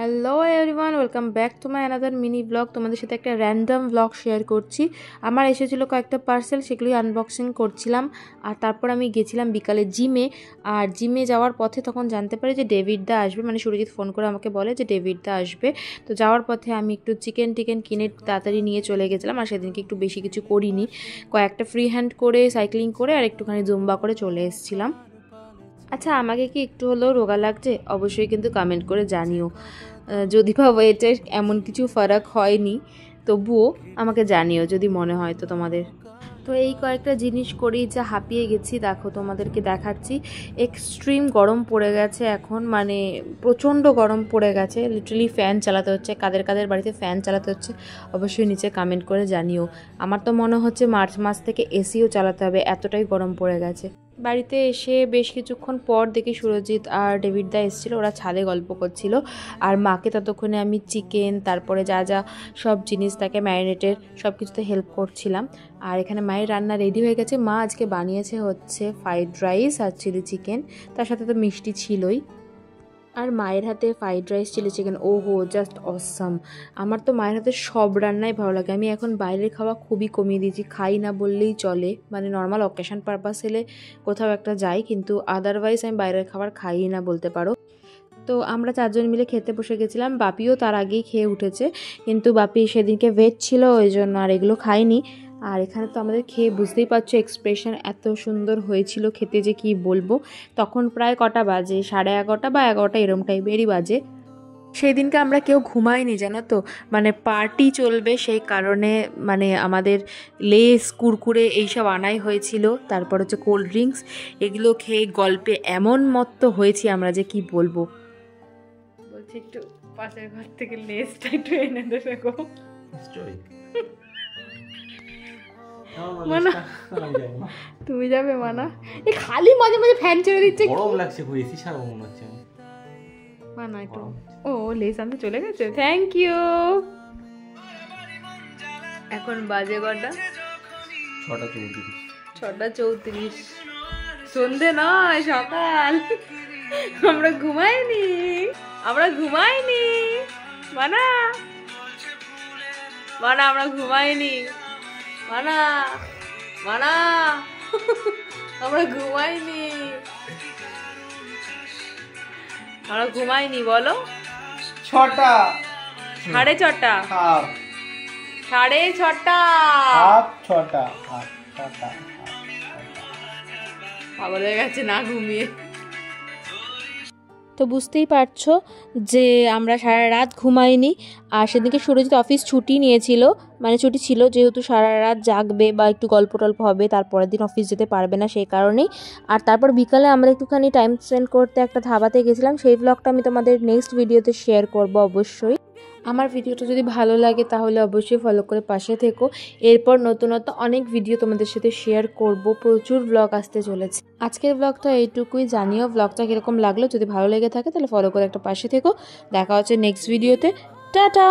Hello everyone, welcome back to my another mini blog. তোমাদের সাথে একটা র্যান্ডম ব্লগ শেয়ার করছি। আমার এসেছিলো কয়েকটা পার্সেল, সেগুলোই আনবক্সিং করছিলাম। আর তারপর আমি গেছিলাম বিকালে জিমে। আর জিমে যাওয়ার পথে তখন জানতে পারি যে ডেভিড দা আসবে, মানে সুরজিৎ ফোন করে আমাকে বলে যে ডেভিড দা আসবে। তো যাওয়ার পথে আমি একটু চিকেন কিনে তাড়াতাড়ি নিয়ে চলে গেছিলাম। আর সেদিনকে একটু বেশি কিছু করিনি, কয়েকটা ফ্রি হ্যান্ড করে সাইক্লিং করে আর একটুখানি জুম্বা করে চলে এসেছিলাম। আচ্ছা, আমাকে কি একটু হলেও রোগা লাগছে? অবশ্যই কিন্তু কমেন্ট করে জানিও। যদি বা ওয়েটের এমন কিছু ফারাক হয়নি, তবুও আমাকে জানিও যদি মনে হয় তো তোমাদের। তো এই কয়েকটা জিনিস করেই যা হাঁপিয়ে গেছি, দেখো তোমাদেরকে দেখাচ্ছি। এক্সট্রিম গরম পড়ে গেছে এখন, মানে প্রচণ্ড গরম পড়ে গেছে। লিটারালি ফ্যান চালাতে হচ্ছে। কাদের কাদের বাড়িতে ফ্যান চালাতে হচ্ছে অবশ্যই নিচে কমেন্ট করে জানিও। আমার তো মনে হচ্ছে মার্চ মাস থেকে এসিও চালাতে হবে, এতটাই গরম পড়ে গেছে। বাড়িতে এসে বেশ কিছুক্ষণ পর দেখি সুরজিৎ আর ডেভিড দা এসেছিলো, ওরা ছাদে গল্প করছিল। আর মাকে ততক্ষণে আমি চিকেন, তারপরে যা যা সব জিনিস তাকে ম্যারিনেটের সব কিছুতে হেল্প করছিলাম। আর এখানে মায়ের রান্না রেডি হয়ে গেছে। মা আজকে বানিয়েছে হচ্ছে ফ্রাইড রাইস আর চিলি চিকেন, তার সাথে তো মিষ্টি ছিলই। আর মায়ের হাতে ফ্রাইড রাইস চিলি চিকেন, ওহো জাস্ট অসাম। আমার তো মায়ের হাতে সব রান্নাই ভালো লাগে। আমি এখন বাইরের খাওয়া খুবই কমিয়ে দিয়েছি, খাই না বললেই চলে। মানে নর্মাল অকেশন পারপাস হলে কোথাও একটা যাই, কিন্তু আদারওয়াইজ আমি বাইরের খাবার খাই না বলতে পারো। তো আমরা চারজন মিলে খেতে বসে গেছিলাম। বাপিও তার আগেই খেয়ে উঠেছে, কিন্তু বাপি সেদিনকে ভেজ ছিল, ওই জন্য আর এগুলো খাইনি। আর এখানে তো আমাদের খেয়ে বুঝতেই পারছো এক্সপ্রেশন এত সুন্দর হয়েছিল খেতে যে কি বলবো। তখন প্রায় কটা বাজে, 11:30 বা 11টা এরম টাইপেরই বাজে। সেই দিনকে আমরা কেউ ঘুমাইনি জানো তো, মানে পার্টি চলবে সেই কারণে। মানে আমাদের লেস কুরকুরে এইসব আনাই হয়েছিল, তারপর হচ্ছে কোল্ড ড্রিঙ্কস, এগুলো খেয়ে গল্পে এমন মত্ত হয়েছি আমরা যে কি বলবো। বলছি একটু পাশের ঘর থেকে লেসটা একটু এনে দেবে গো। মানা, তুমি যাবে মানা? এই খালি মাঝে মাঝে ফ্যান ছেড়ে দিচ্ছে, গরম লাগছে, এসি ছাড়বো মনে হচ্ছে মানা একটু। ও লেস আনতে চলে গেছে, থ্যাংক ইউ। এখন বাজে কটা? 6:34। সন্ধে নয়, সকাল। আমরা ঘুমাইনি মানা, আমরা ঘুমাইনি মানা, আমরা ঘুমাইনি বলো। 6টা, 6:30, 6:30, পাগল হয়ে গেছে না ঘুমিয়ে। তো বুঝতেই পারছো যে আমরা সারা রাত ঘুমাইনি। আর সেদিনকে সুরজিৎ অফিস ছুটি নিয়েছিল, মানে ছুটি ছিল যেহেতু সারা রাত জাগবে বা একটু গল্প টল্প হবে, তারপরের দিন অফিস যেতে পারবে না সেই কারণেই। আর তারপর বিকালে আমরা একটুখানি টাইম স্পেন্ড করতে একটা ধাবাতে গেছিলাম, সেই ব্লগটা আমি তোমাদের নেক্সট ভিডিওতে শেয়ার করব অবশ্যই। আমার ভিডিওটা যদি ভালো লাগে তাহলে অবশ্যই ফলো করে পাশে থেকো। এরপর নতুন অনেক ভিডিও তোমাদের সাথে শেয়ার করব, প্রচুর ব্লগ আসতে চলেছে। আজকের ব্লগটা এইটুকুই। জানিও ব্লগটা কীরকম লাগলো, যদি ভালো লেগে থাকে তাহলে ফলো করে একটা পাশে থেকো। দেখা হচ্ছে নেক্সট ভিডিওতে। টাটা।